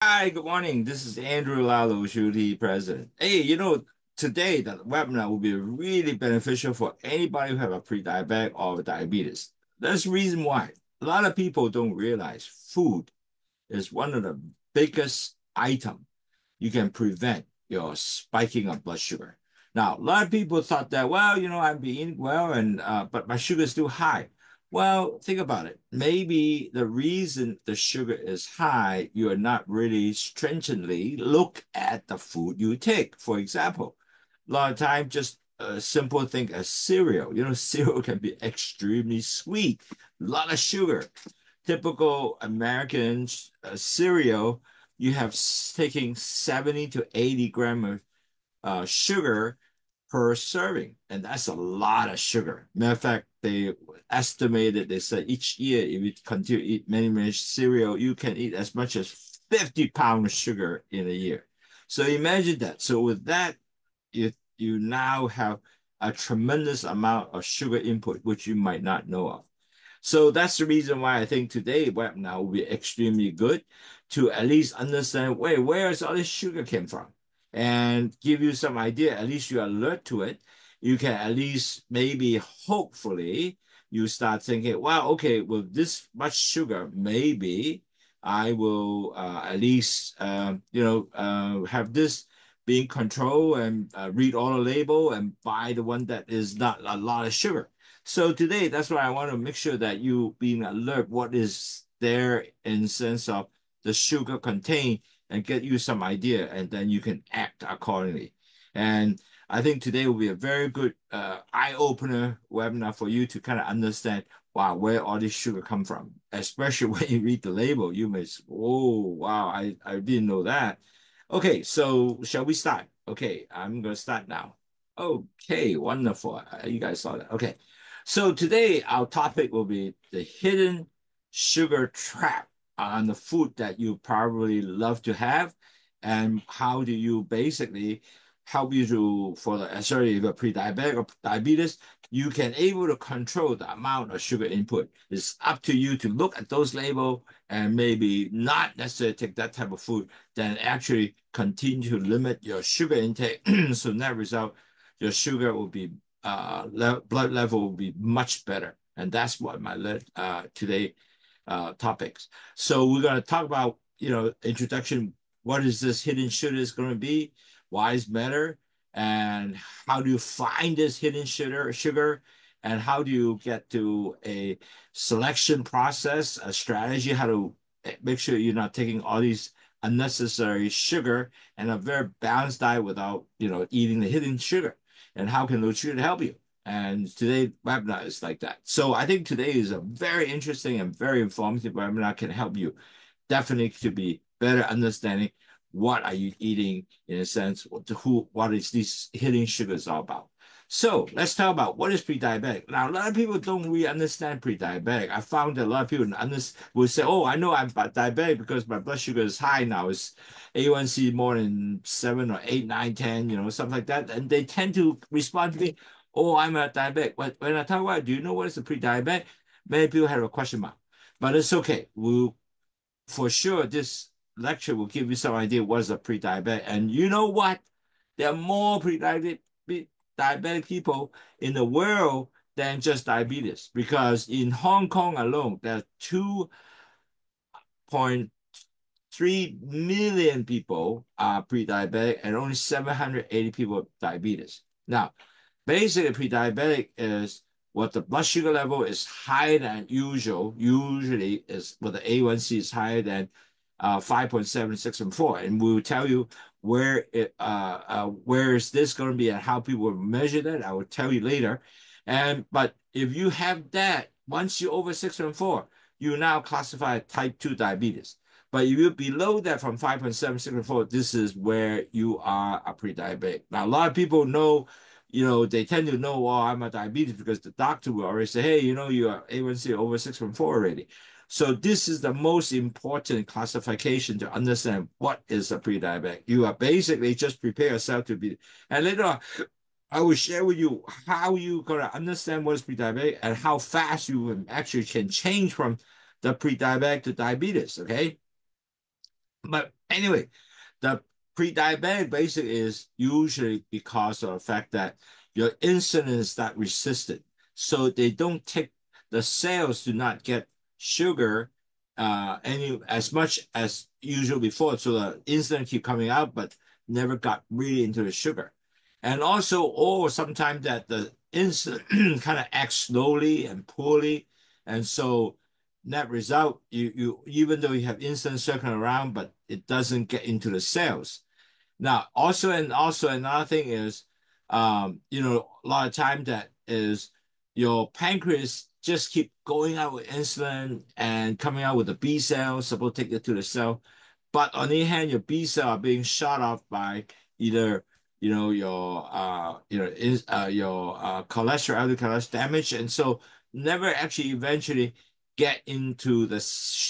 Hi, good morning. This is Andrew Lalo, Shuti President. Hey, today the webinar will be really beneficial for anybody who have a pre-diabetic or diabetes. That's the reason why. A lot of people don't realize food is one of the biggest item you can prevent your spiking of blood sugar. Now, a lot of people thought that, well, I'm being well, and but my sugar is still high. Well, think about it. Maybe the reason the sugar is high, you are not really stringently look at the food you take. For example, a lot of times just a simple thing as cereal. Cereal can be extremely sweet, a lot of sugar. Typical American cereal, you have taking 70 to 80 gram of sugar per serving, and that's a lot of sugar. Matter of fact, they estimated, they said each year, if you continue to eat many, many cereal, you can eat as much as 50 pounds of sugar in a year. So imagine that. So with that, you now have a tremendous amount of sugar input, which you might not know of. So that's the reason why I think today webinar will be extremely good to at least understand, wait, where is all this sugar came from? And give you some idea. At least you're alert to it. You can at least maybe hopefully you start thinking, wow, okay, with this much sugar, maybe I will at least have this being controlled and read all the label and buy the one that is not a lot of sugar. So today, that's why I want to make sure that you being alert what is there in sense of the sugar contained and get you some idea, and then you can act accordingly. And I think today will be a very good eye-opener webinar for you to kind of understand, wow, where all this sugar come from. Especially when you read the label, you may say, oh, wow, I didn't know that. Okay, so shall we start? Okay, I'm going to start now. Okay, wonderful. You guys saw that. Okay. So today our topic will be the hidden sugar trap on the food that you probably love to have, and how do you basically help you to for the sorry if you're pre-diabetic or diabetes, you can able to control the amount of sugar input. It's up to you to look at those label and maybe not necessarily take that type of food, then actually continue to limit your sugar intake. So net result, your sugar will be blood level will be much better. And that's what my today topics. So we're going to talk about, introduction. What is this hidden sugar is going to be? Why is better? And how do you find this hidden sugar? And how do you get to a selection process, a strategy, how to make sure you're not taking all these unnecessary sugar and a very balanced diet without, eating the hidden sugar. And how can those sugar help you? And today webinar is like that. So I think today is a very interesting and very informative webinar, can help you definitely to be better understanding what are you eating in a sense, what is these hidden sugars all about. So let's talk about what is pre-diabetic. Now, a lot of people don't really understand pre-diabetic. I found that a lot of people will say, oh, I know I'm diabetic because my blood sugar is high now. It's A1C more than 7 or 8, 9, 10, something like that. And they tend to respond to me, oh, I'm a diabetic. But when I talk about, do you know what is a pre-diabetic? Many people have a question mark. But it's okay. For sure, this lecture will give you some idea what is a pre-diabetic. And you know what? There are more diabetic people in the world than just diabetes. Because in Hong Kong alone, there are 2.3 million people are pre-diabetic and only 780 people have diabetes. Now, basically, pre-diabetic is what the blood sugar level is higher than usual. Usually, is what the A1C is higher than 5.7, 6, and 4. And we will tell you where is this going to be and how people measure that. I will tell you later. But if you have that, once you're over 6 and 4, you now classify type 2 diabetes. But if you're below that from 5.7, 6, and 4, this is where you are a pre-diabetic. Now, a lot of people know, they tend to know, oh, I'm a diabetes because the doctor will already say, hey, you are A1C over 6.4 already. So this is the most important classification to understand what is a pre-diabetic. You are basically just prepare yourself to be, and later on, I will share with you how you gonna understand what is pre-diabetic and how fast you actually can change from the pre-diabetic to diabetes. Okay. But anyway, the pre-diabetic basic is usually because of the fact that your insulin is not resistant. So they don't take the cells do not get sugar any as much as usual before. So the insulin keep coming out, but never got really into the sugar. And also, or sometimes that the insulin kind of acts slowly and poorly. And so net result, you even though you have insulin circling around, but it doesn't get into the cells. Now, also another thing is, a lot of time that is your pancreas just keep going out with insulin and coming out with the B cells, supposed to take it to the cell. But on the other hand, your B cell are being shut off by either, your cholesterol, LDL cholesterol damage, and so never actually eventually get into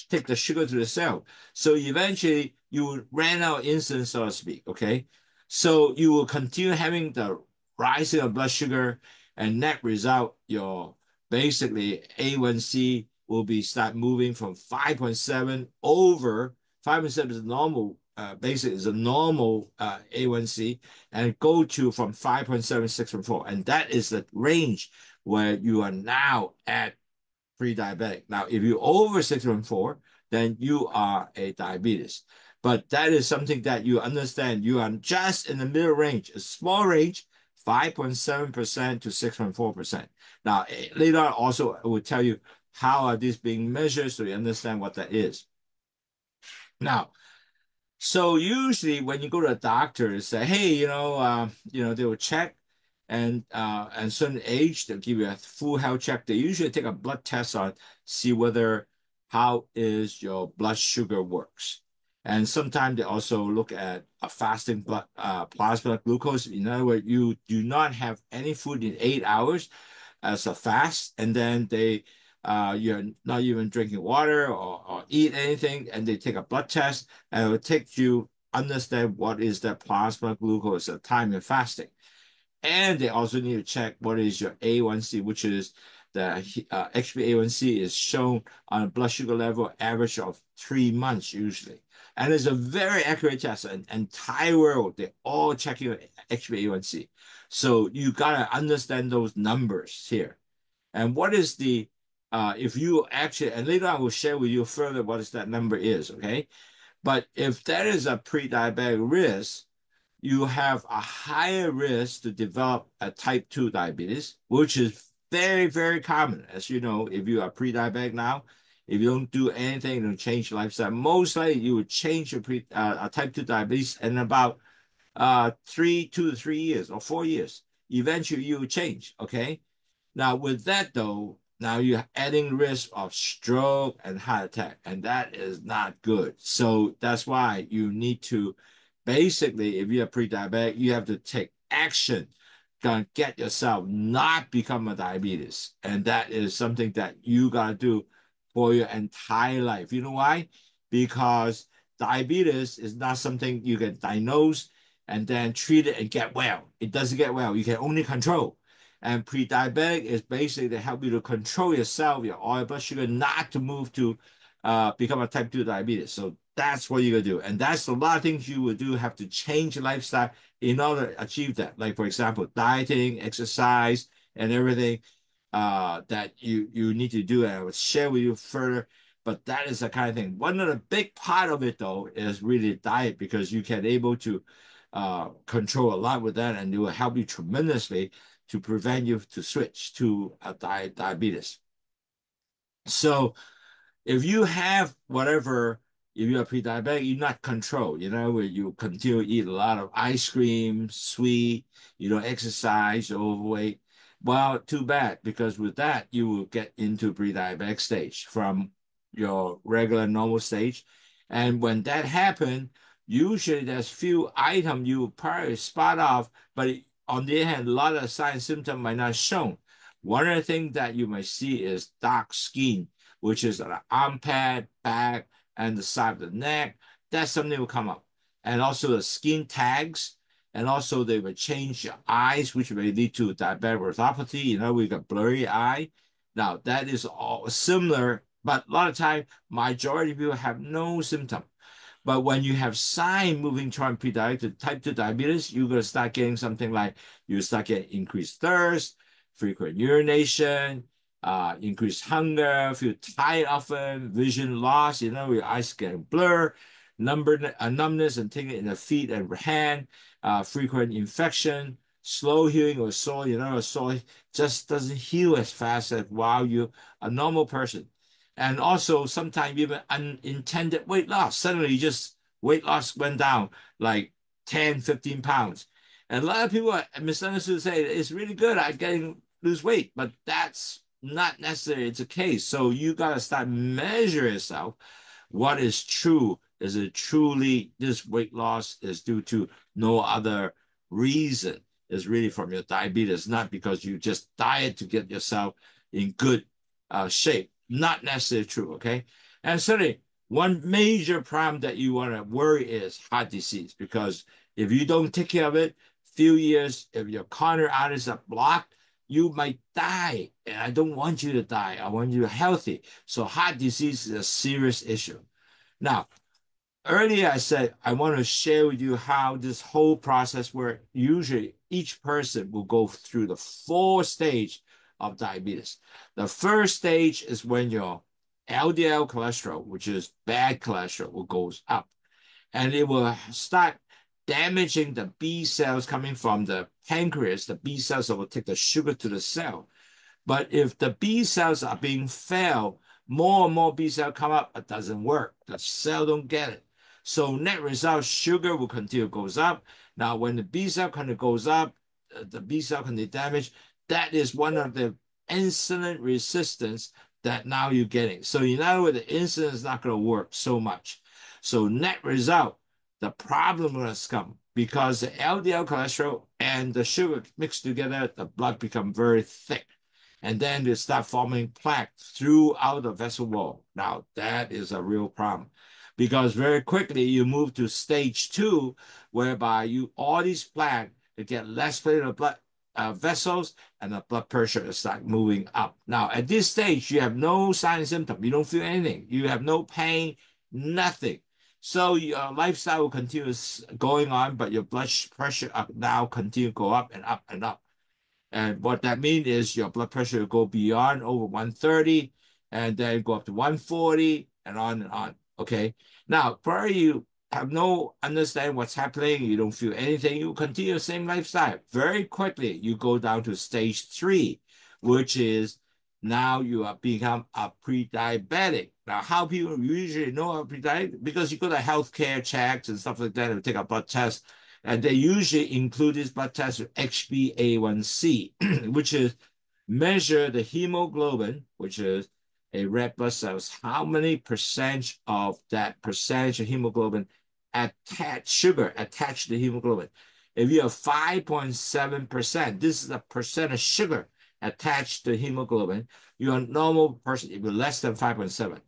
take the sugar to the cell. So eventually you ran out of insulin, so to speak. Okay. So you will continue having the rising of blood sugar, and net result, your basically A1C will be start moving from 5.7 over 5.7 is normal, basically is a normal A1C, and go to from 5.7, 6.4. And that is the range where you are now at pre-diabetic. Now, if you over 6.4, then you are a diabetes. But that is something that you understand. You are just in the middle range, a small range, 5.7% to 6.4%. Now, later on also I will tell you how are these being measured so you understand what that is. Now, so usually when you go to a doctor and say, hey, they will check and certain age, they'll give you a full health check. They usually take a blood test on see whether how is your blood sugar works. And sometimes they also look at a fasting blood plasma glucose. In other words, you do not have any food in 8 hours as a fast, and then you're not even drinking water or eat anything, and they take a blood test, and it will take you understand what is the plasma glucose at time of fasting. And they also need to check what is your A1C, which is the HbA1c is shown on a blood sugar level average of 3 months usually. And it's a very accurate test. And entire world, they're all checking your HbA1c. So you gotta understand those numbers here. And what is if you actually, and later on I will share with you further what is that number is, okay? But if that is a pre-diabetic risk, you have a higher risk to develop a type 2 diabetes, which is very, very common. As you know, if you are pre-diabetic now, if you don't do anything to change your lifestyle, most likely you would change your type 2 diabetes in about 2 to 3 years or 4 years. Eventually you will change, okay? Now, with that though, now you're adding risk of stroke and heart attack, and that is not good. So that's why you need to basically, if you're pre-diabetic, you have to take action, gonna get yourself not become a diabetes. And that is something that you gotta do for your entire life. You know why? Because diabetes is not something you can diagnose and then treat it and get well. It doesn't get well. You can only control. And pre-diabetic is basically to help you to control yourself, your oil blood sugar, not to move to become a type 2 diabetes. So that's what you're gonna do. And that's a lot of things you will do, have to change your lifestyle in order to achieve that. Like, for example, dieting, exercise, and everything that you need to do. And I will share with you further. But that is the kind of thing. One of the big part of it, though, is really diet, because you can able to control a lot with that, and it will help you tremendously to prevent you to switch to a diabetes. So if you have whatever, if you're pre-diabetic, you're not controlled, where you continue to eat a lot of ice cream, sweet, exercise, overweight. Well, too bad, because with that, you will get into pre-diabetic stage from your regular normal stage. And when that happens, usually there's few items you probably spot off, but on the other hand, a lot of sign symptoms might not shown. One of the things that you might see is dark skin, which is an arm pad, back, and the side of the neck. That's something that will come up. And also the skin tags, and also they will change your eyes, which may lead to diabetic retinopathy. We got blurry eye. Now, that is all similar, but a lot of time, majority of people have no symptom. But when you have sign moving toward prediabetic to type 2 diabetes, you're going to start getting something like you start getting increased thirst, frequent urination, increased hunger, feel tired often, vision loss, your eyes getting blurred, numbness and tingling in the feet and hand, frequent infection, slow healing or sore, a sore just doesn't heal as fast as while you're a normal person. And also sometimes even unintended weight loss. Suddenly just weight loss went down like 10, 15 pounds. And a lot of people are misunderstood say it's really good at getting lose weight, but that's not necessarily the case. So you got to start measure yourself. What is true? Is it truly this weight loss is due to no other reason? Is really from your diabetes, not because you just diet to get yourself in good shape. Not necessarily true, okay? And certainly, one major problem that you want to worry is heart disease, because if you don't take care of it, few years, if your coronary arteries are blocked, you might die. And I don't want you to die. I want you healthy. So heart disease is a serious issue. Now, earlier I said I want to share with you how this whole process where usually each person will go through the 4 stage of diabetes. The first stage is when your LDL cholesterol, which is bad cholesterol, will goes up, and it will start damaging the B cells coming from the pancreas, the B cells that will take the sugar to the cell. But if the B cells are being failed, more and more B cells come up, it doesn't work. The cell don't get it. So net result, sugar will continue goes up. Now, when the B cell kind of goes up, the B cell can be damaged. That is one of the insulin resistance that now you're getting. So in other words, the insulin is not going to work so much. So net result, the problem will come because the LDL cholesterol and the sugar mixed together, the blood become very thick. And then they start forming plaque throughout the vessel wall. Now, that is a real problem because very quickly you move to stage 2, whereby all these plaque, they get less platelet blood vessels, and the blood pressure is start moving up. Now, at this stage, you have no sign and symptom. You don't feel anything. You have no pain, nothing. So your lifestyle will continue going on, but your blood pressure now continue to go up and up and up. And what that means is your blood pressure will go beyond over 130 and then go up to 140 and on and on. Okay. Now, prior you have no understanding what's happening, you don't feel anything, you continue the same lifestyle. Very quickly, you go down to stage 3, which is now you are become a pre-diabetic. Now, how people usually know a pre-diabetic? Because you go to healthcare checks and stuff like that and take a blood test. And they usually include this blood test with HbA1c, which is measure the hemoglobin, which is a red blood cells, how many percent of that percentage of hemoglobin sugar attached to the hemoglobin. If you have 5.7%, this is the percent of sugar attached to hemoglobin. You're a normal person if you're less than 5.7.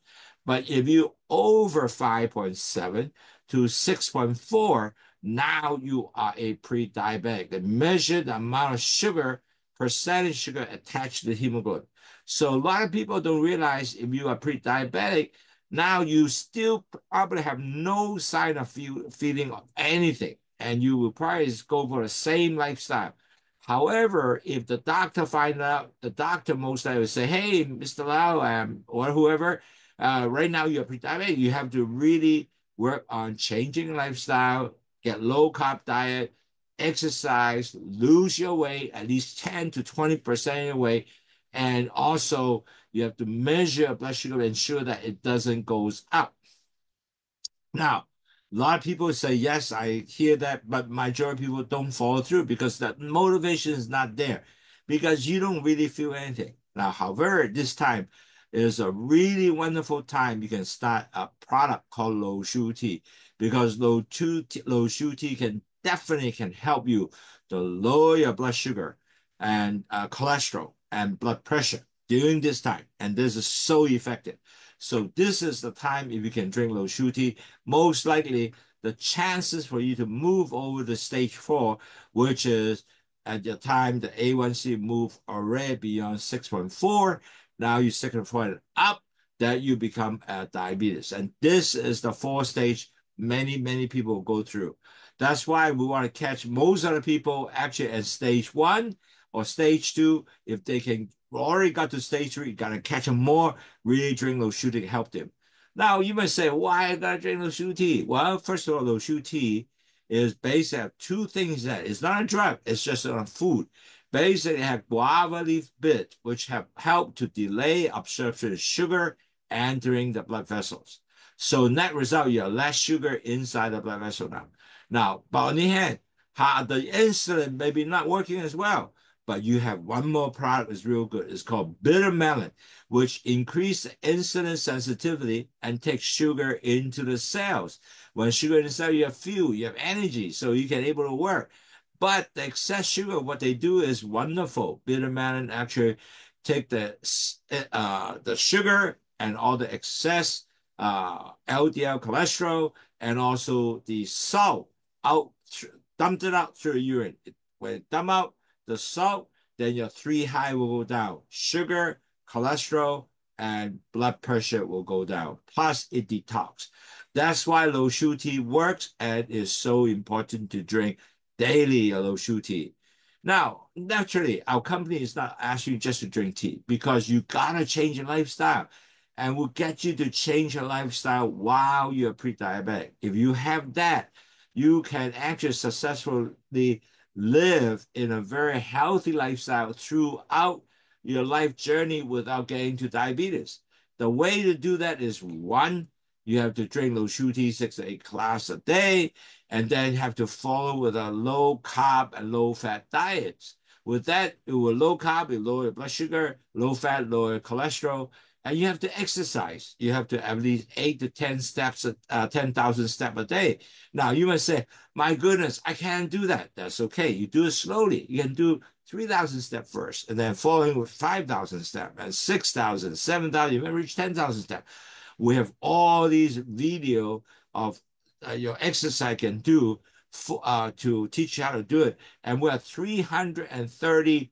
But if you over 5.7 to 6.4, now you are a pre-diabetic. They measure the amount of sugar, percentage sugar attached to the hemoglobin. So a lot of people don't realize if you are pre-diabetic, now you still probably have no sign of feeling of anything, and you will probably go for the same lifestyle. However, if the doctor finds out, the doctor most likely will say, hey, Mr. Lau, or whoever, right now you're pre-diabetic, you have to really work on changing lifestyle, get low-carb diet, exercise, lose your weight, at least 10 to 20% of your weight, and also you have to measure blood sugar to ensure that it doesn't goes up. Now, a lot of people say, yes, I hear that, but majority of people don't follow through because that motivation is not there because you don't really feel anything. Now, however, this time is a really wonderful time. You can start a product called low sugar tea because low sugar tea can definitely can help you to lower your blood sugar and cholesterol and blood pressure during this time. And this is so effective. So this is the time if you can drink low sugar tea, most likely the chances for you to move over to stage 4, which is at the time the A1C move already beyond 6.4, now you 6.4 up, that you become diabetes. And this is the 4 stage many people go through. That's why we want to catch most of the people actually at stage 1 or stage 2. If they can already got to stage 3, you got to catch them more, really drink low sugar to help them. Now, you might say, why I got to drink low sugar tea? Well, first of all, low sugar tea is based on two things that it's not a drug, it's just a food. Basically, have guava leaf bit, which have helped to delay absorption of sugar entering the blood vessels. So net result, you have less sugar inside the blood vessel now. Now, but on the hand, the insulin may be not working as well, but you have one more product that's real good. It's called bitter melon, which increases insulin sensitivity and takes sugar into the cells. When sugar in the cell, you have fuel, you have energy, so you can able to work. But the excess sugar, what they do is wonderful. Bitter melon actually take the sugar and all the excess LDL cholesterol and also the salt out, dumped it out through the urine. When it dump out the salt, then your 3 high will go down. Sugar, cholesterol, and blood pressure will go down. Plus, it detox. That's why low sugar tea works and is so important to drink daily low sugar tea. Now, naturally, our company is not asking you just to drink tea because you gotta change your lifestyle, and we'll get you to change your lifestyle while you're pre-diabetic. If you have that, you can actually successfully live in a very healthy lifestyle throughout your life journey without getting to diabetes. The way to do that is, one, you have to drink low sugar tea 6 to 8 glasses a day, and then have to follow with a low carb and low fat diet. With that, it will low carb, it lower your blood sugar, low fat, lower cholesterol, and you have to exercise. You have to at least 8 to 10 steps, 10,000 steps a day. Now, you might say, my goodness, I can't do that. That's okay. You do it slowly. You can do 3,000 steps first, and then following with 5,000 steps, and 6,000, 7,000, you may reach 10,000 steps. We have all these video of your exercise can do to teach you how to do it. And we're 330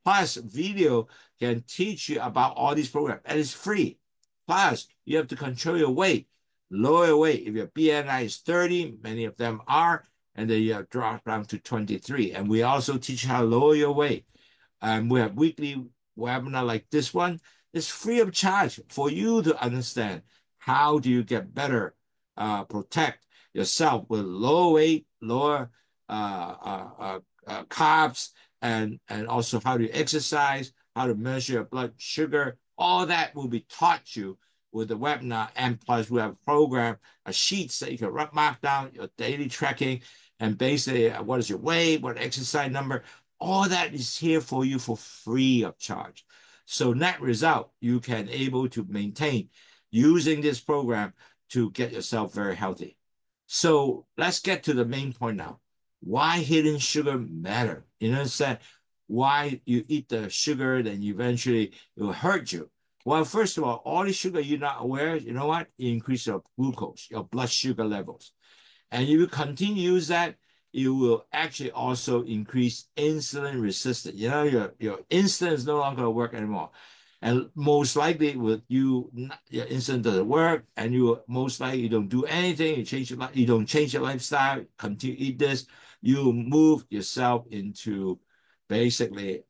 plus video can teach you about all these programs, and it's free. Plus, you have to control your weight, lower your weight. If your BMI is 30, many of them are, and then you have dropped down to 23. And we also teach you how to lower your weight. And we have weekly webinar like this one. It's free of charge for you to understand how do you get better, protect yourself with low weight, lower carbs, and also how to exercise, how to measure your blood sugar. All that will be taught you with the webinar. And plus, we have a program, a sheets that you can mark down your daily tracking, and basically what is your weight, what exercise number. All that is here for you for free of charge. So net result, you can able to maintain using this program to get yourself very healthy. So let's get to the main point now. Why hidden sugar matter? You know, why you eat the sugar, then eventually it will hurt you. Well, first of all the sugar you're not aware, you know what? It increases your glucose, your blood sugar levels. And if you continue to use that, you will actually also increase insulin resistance. You know, your insulin is no longer going to work anymore. And most likely with you, your insulin doesn't work, and you most likely you don't do anything, you don't change your lifestyle, continue to eat this, you move yourself into basically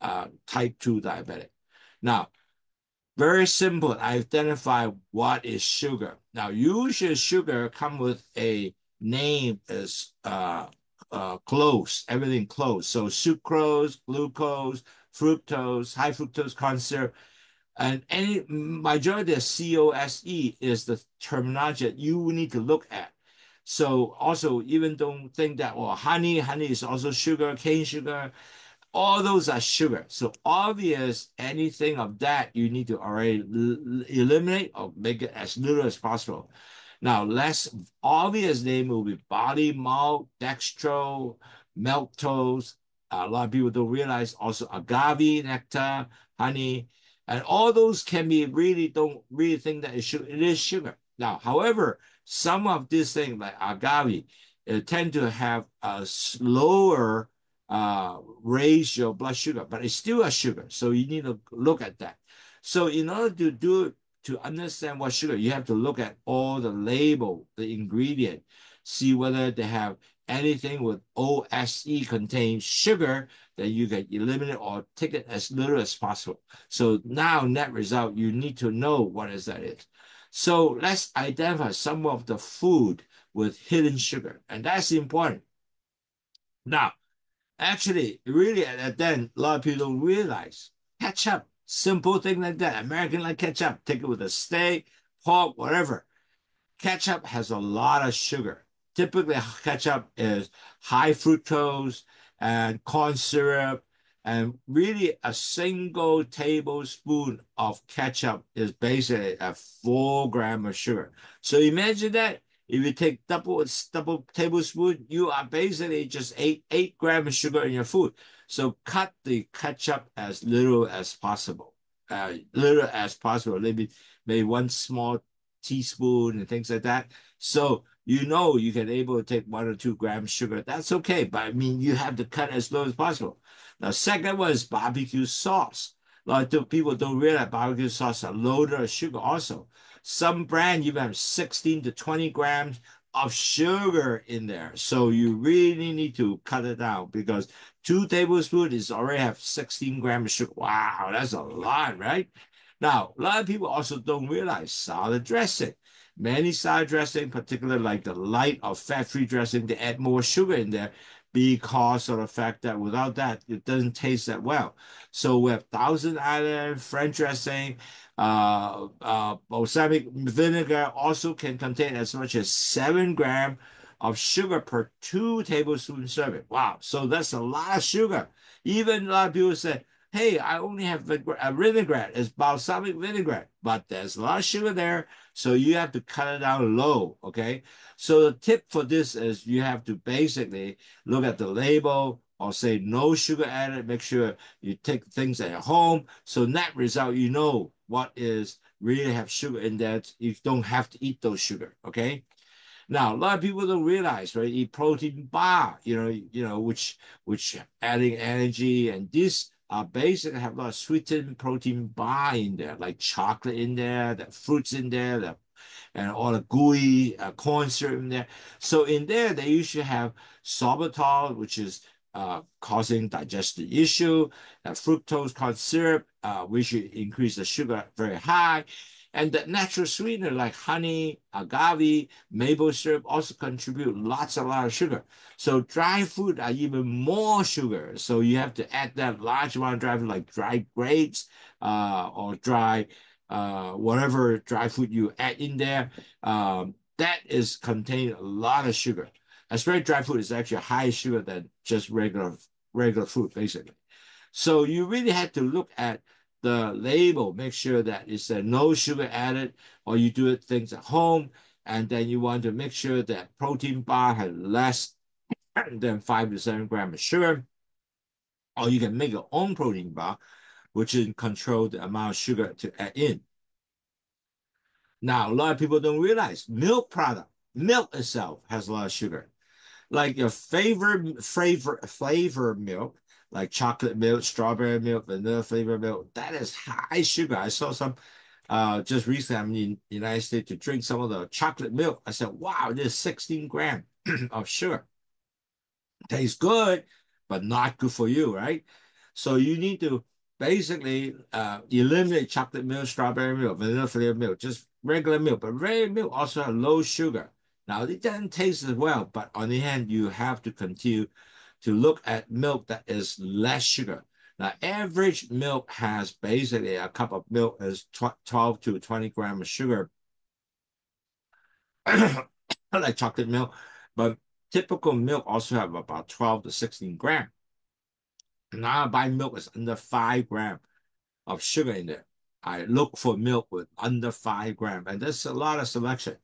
type 2 diabetic. Now, very simple, identify what is sugar. Now, usually sugar come with a name is close, everything close. So sucrose, glucose, fructose, high fructose corn syrup, and any majority of COSE is the terminology that you need to look at. So also, even don't think that, well, honey is also sugar, cane sugar, all those are sugar. So obvious, anything of that you need to already eliminate or make it as little as possible. Now, less obvious name will be barley malt, dextro, maltose. A lot of people don't realize also agave nectar, honey, and all those can be don't really think that it is sugar. Now, however, some of these things like agave tend to have a slower raise your blood sugar, but it's still a sugar. So you need to look at that. So in order to do to understand what sugar, you have to look at all the label, the ingredient, see whether they have anything with OSE contained sugar that you can eliminate or take it as little as possible. So now net result, you need to know what that is. So let's identify some of the food with hidden sugar, and that's important. Now, actually, really, then a lot of people don't realize ketchup, simple thing like that. American like ketchup, take it with a steak, pork, whatever. Ketchup has a lot of sugar. Typically, ketchup is high fructose and corn syrup, and really a single tablespoon of ketchup is basically a 4 gram of sugar. So imagine that if you take double tablespoon, you are basically just eight grams of sugar in your food. So cut the ketchup as little as possible. Maybe one small teaspoon and things like that. So you know you can able to take 1 or 2 grams sugar. That's okay, but I mean you have to cut as low as possible. Now, second one is barbecue sauce. A lot of people don't realize barbecue sauce are loaded with sugar also. Some brand even have 16 to 20 grams of sugar in there. So you really need to cut it down because 2 tablespoons is already have 16 grams of sugar. Wow, that's a lot, right? Now, a lot of people also don't realize salad dressing. Many salad dressing, particularly like the light or fat-free dressing, they add more sugar in there because of the fact that without that, it doesn't taste that well. So we have Thousand Island, French dressing, balsamic vinegar also can contain as much as 7 grams of sugar per 2 tablespoon serving. Wow, so that's a lot of sugar. Even a lot of people say, hey, I only have a vinaigrette. It's balsamic vinaigrette, but there's a lot of sugar there, so you have to cut it down low, okay? So the tip for this is you have to basically look at the label or say no sugar added. Make sure you take things at home. So net result, you know what is really have sugar in that. You don't have to eat those sugar, okay? Now, a lot of people don't realize, right? Eat protein bar, which adding energy, and this basically have a lot of sweetened protein bar in there, like chocolate in there, the fruits in there, and all the gooey corn syrup in there. So in there, they usually have sorbitol, which is causing digestive issue, fructose corn syrup, which increase the sugar very high. And the natural sweetener like honey, agave, maple syrup also contribute a lot of sugar. So dry fruit are even more sugar. So you have to add that large amount of dry fruit like dried grapes or dry whatever dry fruit you add in there. That is contain a lot of sugar. Especially dry fruit is actually higher sugar than just regular fruit, basically. So you really have to look at the label, make sure that it's no sugar added, or you do it things at home, and then you want to make sure that protein bar has less than 5 to 7 grams of sugar, or you can make your own protein bar, which is control the amount of sugar to add in. Now, a lot of people don't realize milk product, milk itself has a lot of sugar. Like your favorite flavor milk, like chocolate milk, strawberry milk, vanilla flavor milk, that is high sugar. I saw some just recently, I'm in the United States to drink some of the chocolate milk. I said, wow, there's 16 grams of sugar. Tastes good, but not good for you, right? So you need to basically eliminate chocolate milk, strawberry milk, vanilla flavored milk, just regular milk. But regular milk also has low sugar. Now, it doesn't taste as well, but on the hand, you have to continue to look at milk that is less sugar. Now, average milk has basically a cup of milk is 12 to 20 grams of sugar, like chocolate milk, but typical milk also have about 12 to 16 grams. Now, I buy milk is under 5 grams of sugar in there. I look for milk with under 5 grams, and there's a lot of selection.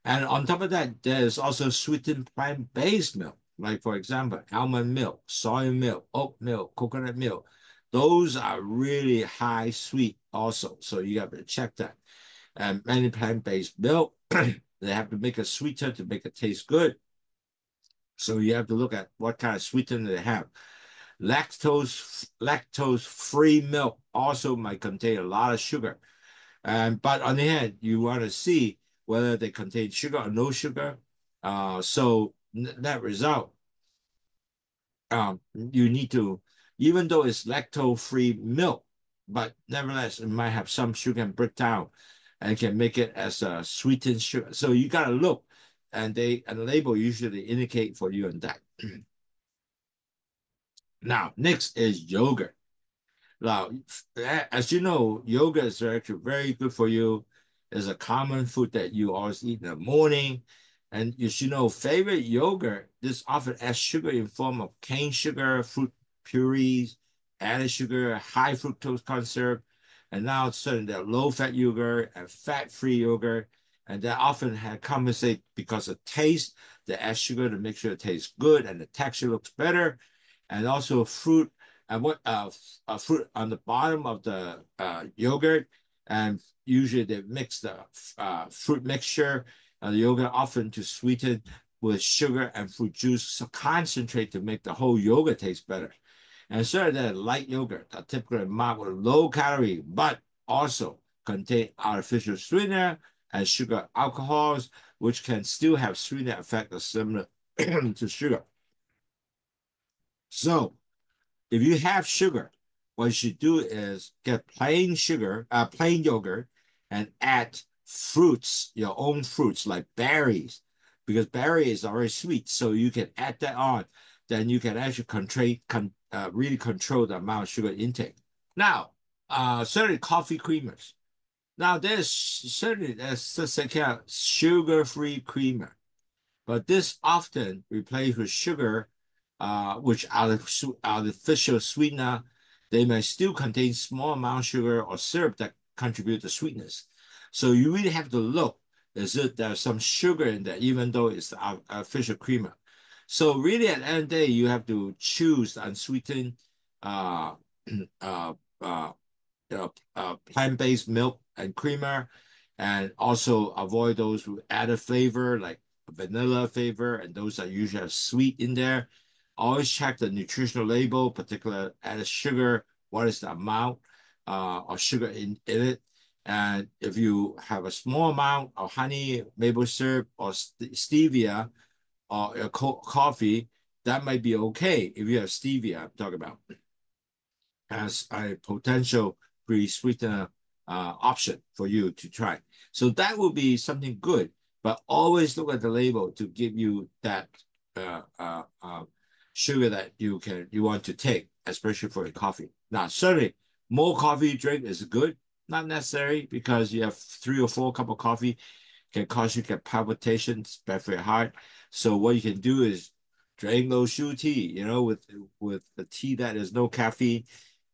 And on top of that, there's also sweetened plant-based milk, like for example, almond milk, soy milk, oat milk, coconut milk. Those are really high sweet also, so you have to check that. And many plant-based milk, they have to make it sweeter to make it taste good. So you have to look at what kind of sweetener they have. Lactose-free milk also might contain a lot of sugar. But on the hand, you want to see whether they contain sugar or no sugar. So that result, you need to, even though it's lactose-free milk, but nevertheless, it might have some sugar and break down and can make it as a sweetened sugar. So you got to look, and the label usually indicate for you on that. Now, next is yogurt. Now, as you know, yogurt is actually very good for you. It's a common food that you always eat in the morning. And you should know, favorite yogurt, this often adds sugar in form of cane sugar, fruit purees, added sugar, high fructose corn syrup, and now certainly the low-fat yogurt and fat-free yogurt. And that often compensate because of taste. They add sugar to make sure it tastes good and the texture looks better. And also fruit and what fruit on the bottom of the yogurt, and usually they mix the fruit mixture and the yogurt often to sweeten with sugar and fruit juice so concentrate to make the whole yogurt taste better. And certainly light yogurt are typically marked with low calorie, but also contain artificial sweetener and sugar alcohols, which can still have sweetener effect similar to sugar. So if you have sugar, what you should do is get plain sugar, plain yogurt, and add fruits, your own fruits like berries, because berry is already sweet. So you can add that on. Then you can actually really control the amount of sugar intake. Now, certainly coffee creamers. Now, there's such a kind of sugar-free creamer. But this often replaced with sugar, which are artificial sweetener. They may still contain small amount of sugar or syrup that contribute to sweetness. So you really have to look, is it there's some sugar in there, even though it's artificial creamer. So really at the end of the day, you have to choose unsweetened uh, uh, uh, plant-based milk and creamer, and also avoid those with added flavor like vanilla flavor, and those that usually have sweet in there. Always check the nutritional label, particular added sugar, what is the amount of sugar in it. And if you have a small amount of honey, maple syrup, or stevia, or a coffee, that might be okay if you have stevia, I'm talking about, as a potential pre-sweetener option for you to try. So that will be something good, but always look at the label to give you that sugar that you want to take, especially for a coffee. Now, certainly more coffee you drink is good, not necessary because you have 3 or 4 cups of coffee can cause you get palpitations, bad for your heart. So what you can do is drink low sugar tea, with the tea that is no caffeine,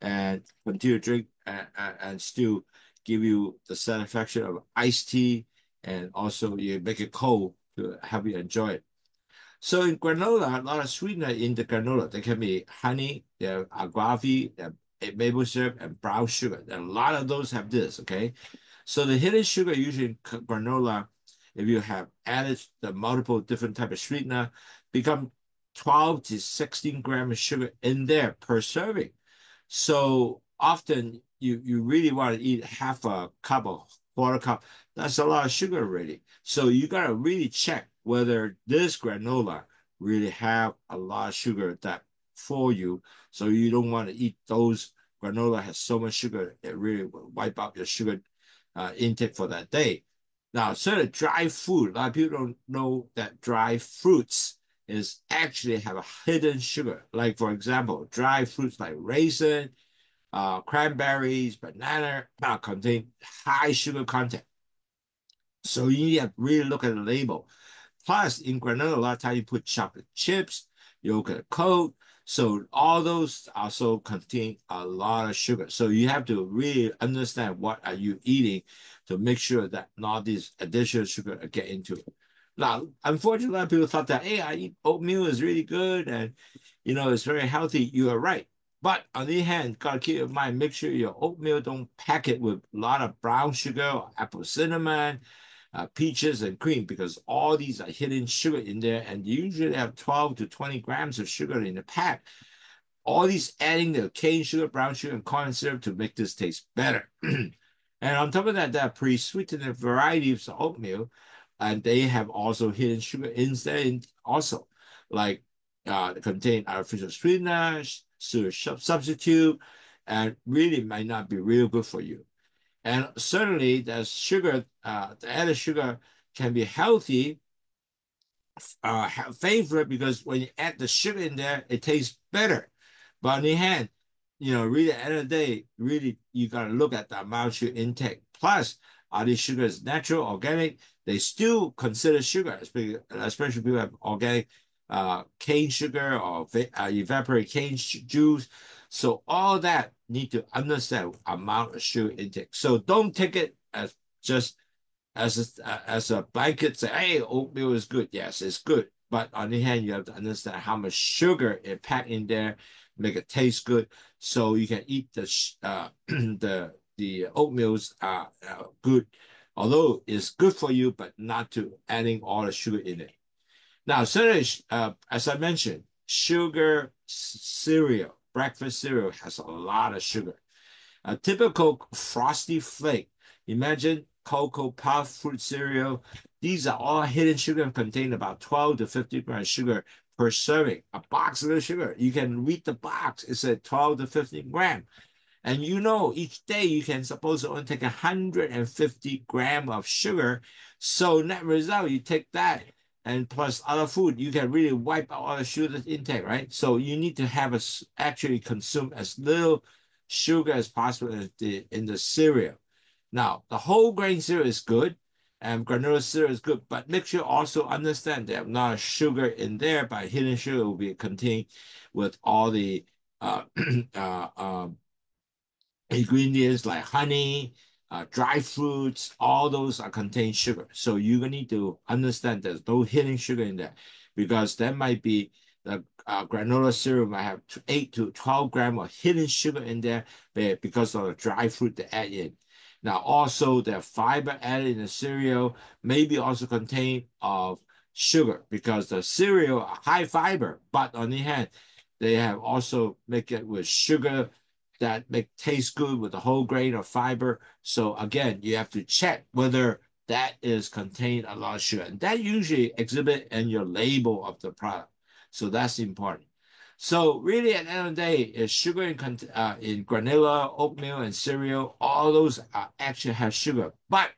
and continue to drink and still give you the satisfaction of iced tea, and also you make it cold to help you enjoy it. So in granola, a lot of sweetener in the granola. There can be honey, there agave, maple syrup, and brown sugar. And a lot of those have this, okay? So the hidden sugar usually in granola, if you have added the multiple different type of sweetener, become 12 to 16 grams of sugar in there per serving. So often you really want to eat half a cup or quarter cup. That's a lot of sugar already. So you got to really check whether this granola really have a lot of sugar that for you. So you don't want to eat those granola has so much sugar, it really will wipe out your sugar intake for that day. Now, sort of dry food, a lot of people don't know that dry fruits is actually have a hidden sugar. Like for example, dry fruits like raisin, cranberries, banana contain high sugar content. So you have to really look at the label. Plus, in granola, a lot of times you put chocolate chips, yogurt coat. So all those also contain a lot of sugar. So you have to really understand what are you eating to make sure that not these additional sugar get into it. Now, unfortunately, a lot of people thought that, hey, I eat oatmeal is really good and, it's very healthy. You are right. But on the other hand, gotta keep in mind, make sure your oatmeal don't pack it with a lot of brown sugar or apple cinnamon, peaches and cream, because all these are hidden sugar in there, and you usually have 12 to 20 grams of sugar in the pack. All these adding the cane sugar, brown sugar, and corn syrup to make this taste better. And on top of that, there are pre-sweetened varieties of oatmeal, and they have also hidden sugar inside also, like contain artificial sweeteners, sugar substitute, and really might not be real good for you. And certainly, the sugar, the added sugar can be healthy favorite because when you add the sugar in there, it tastes better. But on the hand, really at the end of the day, really you gotta look at the amount of sugar intake. Plus, are these sugars natural, organic? They still consider sugar, especially people have organic cane sugar or evaporated cane juice. So all that need to understand amount of sugar intake. So don't take it as just as a blanket say, hey, oatmeal is good. Yes, it's good. But on the hand, you have to understand how much sugar it packed in there, make it taste good, so you can eat the the oatmeals good, although it's good for you, but not to adding all the sugar in it. Now, certainly, as I mentioned, sugar cereal, breakfast cereal has a lot of sugar. A typical frosty flake. Imagine cocoa puff, fruit cereal. These are all hidden sugar and contain about 12 to 50 grams sugar per serving. A box of the sugar. You can read the box. It said 12 to 15 grams. And each day you can suppose to only take 150 grams of sugar. So net result, you take that and plus other food, you can really wipe out all the sugar intake, right? So you need to have actually consume as little sugar as possible in the cereal. Now, the whole grain cereal is good and granola cereal is good, but make sure also understand there's not sugar in there, but hidden sugar will be contained with all the uh, ingredients like honey, dry fruits, all those are contain sugar. So you're gonna need to understand there's no hidden sugar in there because there might be the granola cereal might have 8 to 12 grams of hidden sugar in there because of the dry fruit they add in. Now also the fiber added in the cereal maybe also contain of sugar because the cereal are high fiber, but on the hand, they have also make it with sugar that make taste good with the whole grain of fiber. So again, you have to check whether that is contained a lot of sugar. And that usually exhibit in your label of the product. So that's important. So really at the end of the day, is sugar in granola, oatmeal, and cereal, all those actually have sugar. But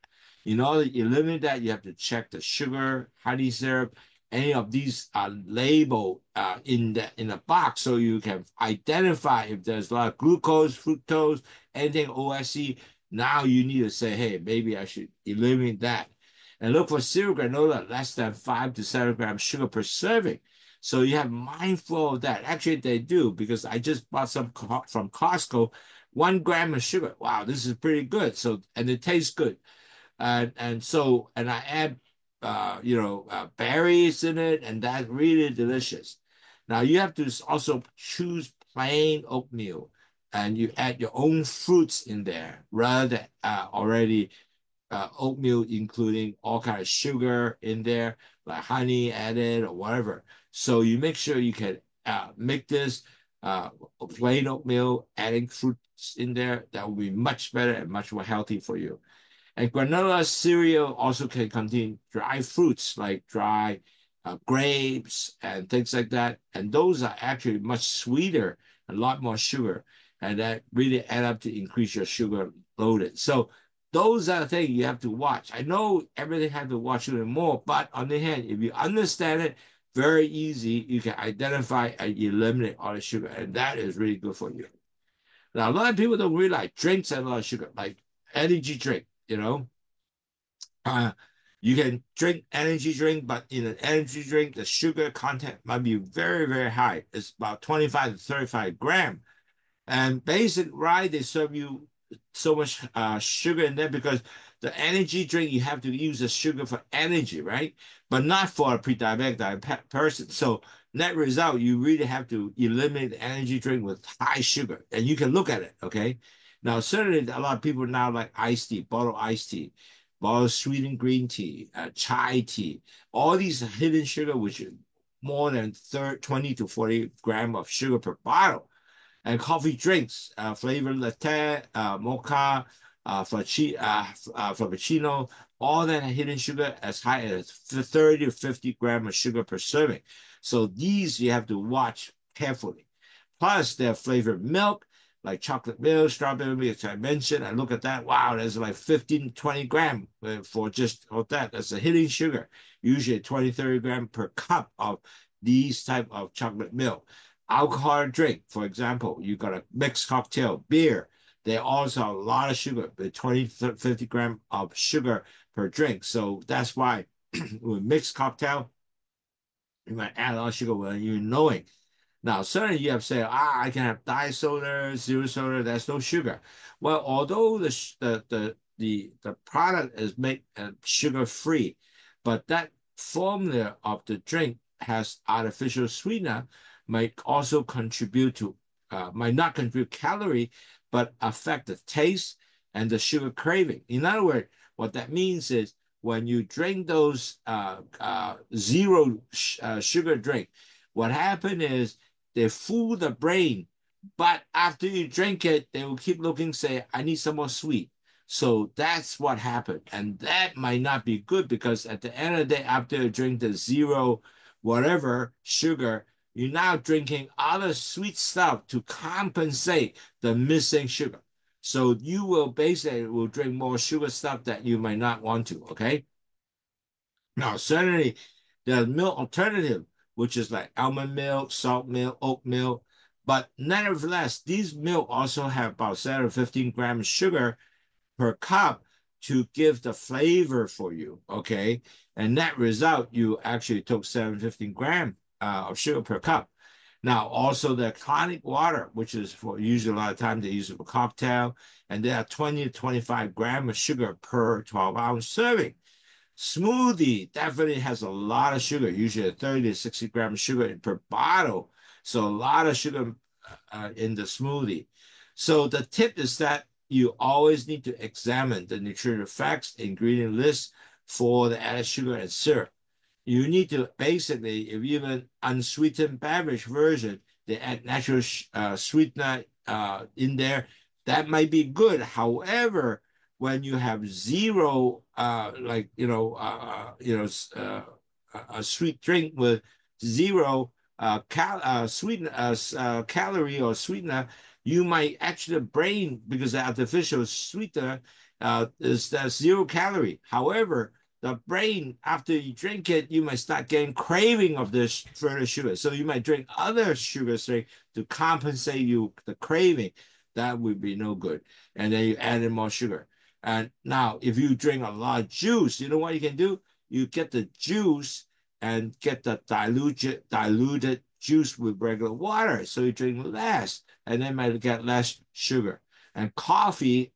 in order to eliminate that, you have to check the sugar, honey syrup, any of these are labeled in the box so you can identify if there's a lot of glucose, fructose, anything OSC. Now you need to say, hey, maybe I should eliminate that. And look for cereal granola less than 5 to 7 grams sugar per serving. So you have mindful of that. Actually, they do because I just bought some from Costco, 1 gram of sugar. Wow, this is pretty good. So and it tastes good. And I add berries in it, and that's really delicious. Now you have to also choose plain oatmeal, and you add your own fruits in there rather than already oatmeal including all kind of sugar in there, like honey added or whatever. So you make sure you can make this plain oatmeal, adding fruits in there. That will be much better and much more healthy for you. And granola cereal also can contain dry fruits like dry grapes and things like that. And those are actually much sweeter, a lot more sugar. And that really add up to increase your sugar loaded. So those are the things you have to watch. I know everything has to watch a little more, but on the hand, if you understand it, very easy, you can identify and eliminate all the sugar. And that is really good for you. Now, a lot of people don't realize drinks have a lot of sugar, like energy drink, uh, you can drink energy drink, but in an energy drink, the sugar content might be very, very high. It's about 25 to 35 grams. And basic rye, they serve you so much sugar in there because the energy drink, you have to use the sugar for energy, right? But not for a pre-diabetic person. So net result, you really have to eliminate the energy drink with high sugar. And you can look at it, okay? Now, certainly a lot of people now like iced tea, bottled iced tea, bottled sweetened green tea, chai tea, all these hidden sugar, which is more than 20 to 40 grams of sugar per bottle and coffee drinks, flavored latte, mocha, frappuccino, all that hidden sugar as high as 30 to 50 grams of sugar per serving. So these you have to watch carefully. Plus, they have flavored milk, like chocolate milk, strawberry milk, which I mentioned. I look at that. Wow, there's like 15, 20 grams for just that. That's a hidden sugar, usually 20, 30 grams per cup of these type of chocolate milk. Alcohol drink, for example, you got a mixed cocktail, beer. They also have a lot of sugar, 20, 50 grams of sugar per drink. So that's why with mixed cocktail, you might add a lot of sugar without you knowing. Now, certainly you have said, I can have diet soda, zero soda, there's no sugar. Well, although the product is made sugar free, but that formula of the drink has artificial sweetener, might also contribute to, might not contribute calorie, but affect the taste and the sugar craving. In other words, what that means is when you drink those zero sugar drink, what happened is they fool the brain, but after you drink it, they will keep looking, say, I need some more sweet. So that's what happened. And that might not be good because at the end of the day, after you drink the zero, whatever sugar, you're now drinking other sweet stuff to compensate the missing sugar. So you will basically will drink more sugar stuff that you might not want to, okay? Now, certainly there's milk alternative, which is like almond milk, salt milk, oat milk. But nevertheless, these milk also have about 7 or 15 grams sugar per cup to give the flavor for you, okay? And that result, you actually took 7, 15 grams of sugar per cup. Now, also the tonic water, which is for usually a lot of times they use it for cocktail, and there are 20 to 25 grams of sugar per 12-ounce serving. Smoothie definitely has a lot of sugar, usually 30 to 60 grams of sugar per bottle. So a lot of sugar in the smoothie. So the tip is that you always need to examine the nutritional facts, ingredient list for the added sugar and syrup. You need to basically, if even unsweetened beverage version, they add natural sweetener in there. That might be good. However, when you have zero, a sweet drink with zero calorie or sweetener, you might actually brain because the artificial sweetener is that 0 calorie. However, the brain, after you drink it, you might start getting craving of this further sugar. So you might drink other sugar straight to compensate you the craving. That would be no good. And then you add in more sugar. And now, if you drink a lot of juice, you know what you can do? You get the juice and get the diluted juice with regular water. So you drink less, and then might get less sugar. And coffee,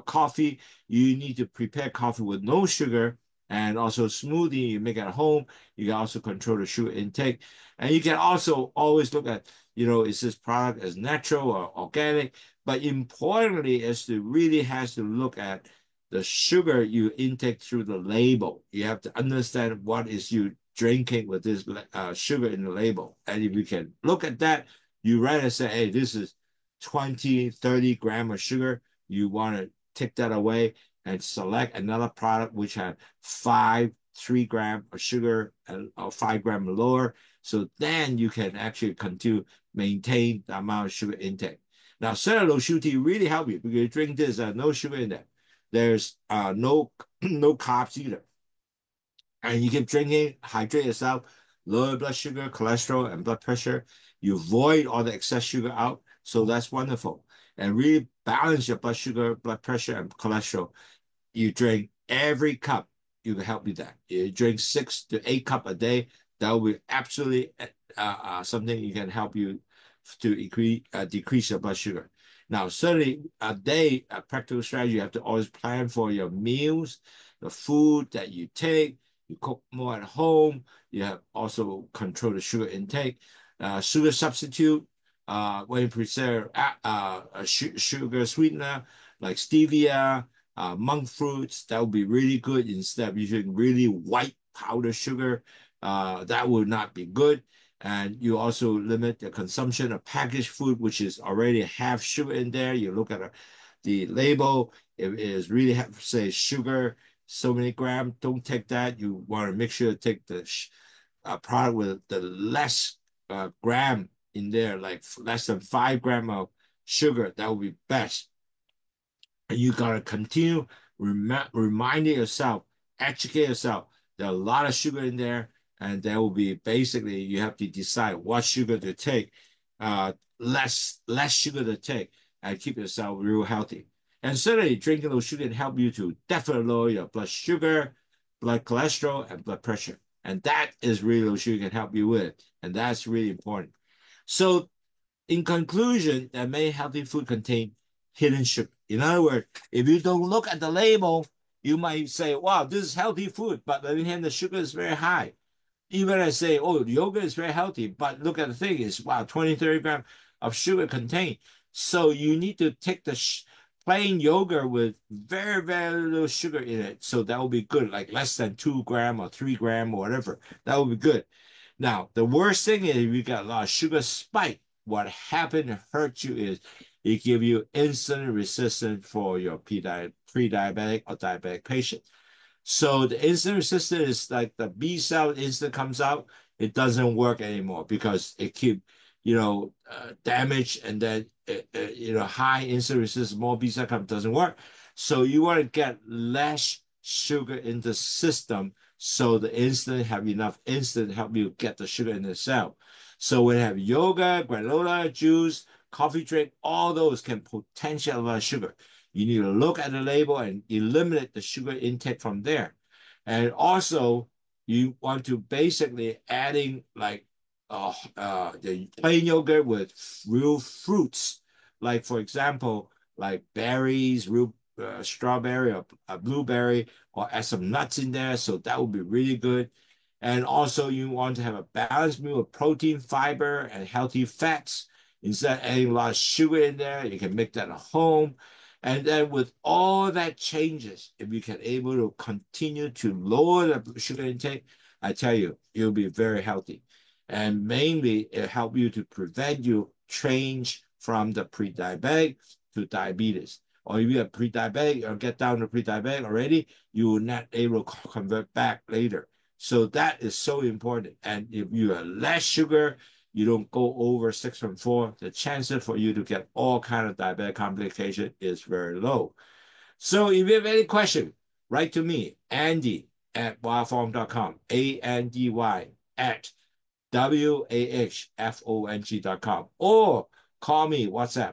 coffee, you need to prepare coffee with no sugar, and also smoothie, you make it at home. You can also control the sugar intake. And you can also always look at, is this product as natural or organic? But importantly is to really has to look at the sugar you intake through the label. You have to understand what is you drinking with this sugar in the label. And if you can look at that, you rather say, hey, this is 20, 30 grams of sugar. You want to take that away and select another product which has 3 grams of sugar or 5 grams lower. So then you can actually continue maintain the amount of sugar intake. Now, cellulose sugar tea really help you because you drink this, no sugar in there. There's no carbs either. And you keep drinking, hydrate yourself, lower blood sugar, cholesterol, and blood pressure. You avoid all the excess sugar out. So that's wonderful. And really balance your blood sugar, blood pressure, and cholesterol. You drink every cup, you can help you that. You drink 6 to 8 cups a day, that will be absolutely something you can help you to decrease your blood sugar. Now, certainly a practical strategy, you have to always plan for your meals, the food that you take. You cook more at home. You have also control the sugar intake. Sugar substitute, when you prepare a sugar sweetener like stevia, monk fruits, that would be really good instead of using really white powder sugar. That would not be good. And you also limit the consumption of packaged food, which is already have sugar in there. You look at the label. If it is really have say sugar, so many grams, don't take that. You want to make sure to take the product with the less gram in there, like less than 5 grams of sugar. That would be best. And you gotta continue reminding yourself, educate yourself. There are a lot of sugar in there, and there will be basically you have to decide what sugar to take, less sugar to take, and keep yourself real healthy. And certainly drinking those sugar can help you to definitely lower your blood sugar, blood cholesterol, and blood pressure. And that is really what sugar can help you with. And that's really important. So in conclusion, that many healthy food contain hidden sugar. In other words, if you don't look at the label, you might say, wow, this is healthy food, but on the other hand, the sugar is very high. Even I say, oh, yogurt is very healthy, but look at the thing is, wow, 20, 30 grams of sugar contained. So you need to take the plain yogurt with very, very little sugar in it. So that will be good, like less than 2 grams or 3 grams or whatever. That will be good. Now, the worst thing is if you got a lot of sugar spike, what happened to hurt you is it give you insulin resistance for your pre-diabetic or diabetic patient. So the insulin resistance is like the B cell insulin comes out, it doesn't work anymore because it keep, damaged, and then high insulin resistance, more B cell come doesn't work. So you want to get less sugar in the system so the insulin have enough insulin to help you get the sugar in the cell. So when you have yogurt, granola, juice, coffee drink, all those can potentially have a lot of sugar. You need to look at the label and eliminate the sugar intake from there. And also, you want to basically adding like the plain yogurt with real fruits, like for example, like berries, real strawberry or a blueberry, or add some nuts in there. So that would be really good. And also, you want to have a balanced meal of protein, fiber, and healthy fats. Instead of adding a lot of sugar in there, you can make that at home. And then with all that changes, if you can able to continue to lower the sugar intake, I tell you, you'll be very healthy. And mainly it help you to prevent you change from the pre-diabetic to diabetes. Or if you are pre-diabetic or get down to pre-diabetic already, you will not able to convert back later. So that is so important. And if you are less sugar, you don't go over 6.4, the chances for you to get all kind of diabetic complication is very low. So if you have any question, write to me, Andy at wahfong.com, ANDY at WAHFONG.com, or call me, WhatsApp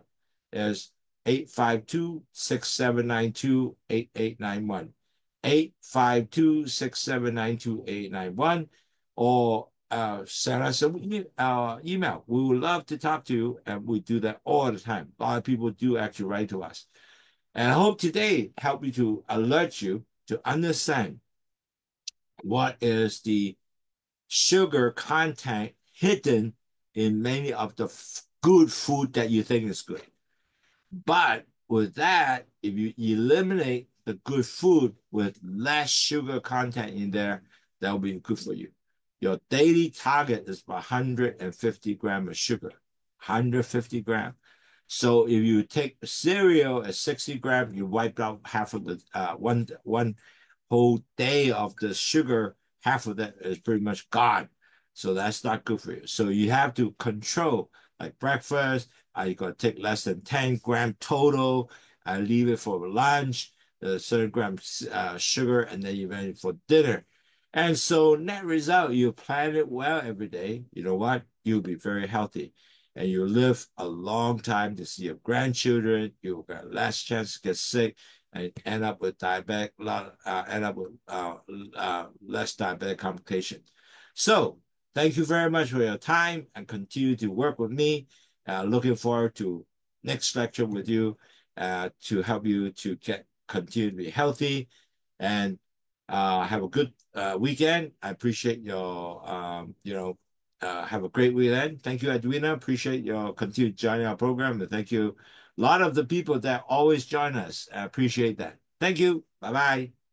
is 852-6792-8891. 852-6792-8891, or send us an email. We would love to talk to you, and we do that all the time. A lot of people do actually write to us. And I hope today helped me to alert you to understand what is the sugar content hidden in many of the good food that you think is good. But with that, if you eliminate the good food with less sugar content in there, that will be good for you. Your daily target is 150 grams of sugar, 150 grams. So if you take cereal at 60 grams, you wipe out half of the one whole day of the sugar. Half of that is pretty much gone. So that's not good for you. So you have to control, like breakfast, you got to take less than 10 grams total. I leave it for lunch, certain grams sugar, and then even for dinner. And so net result, you plan it well every day. You know what? You'll be very healthy. And you live a long time to see your grandchildren. You'll get less chance to get sick and end up with diabetic, end up with less diabetic complications. So thank you very much for your time, and continue to work with me. Looking forward to next lecture with you to help you to continue to be healthy, and have a good weekend. I appreciate your, have a great weekend. Thank you, Edwina. Appreciate your continued joining our program. And thank you, a lot of the people that always join us. I appreciate that. Thank you. Bye-bye.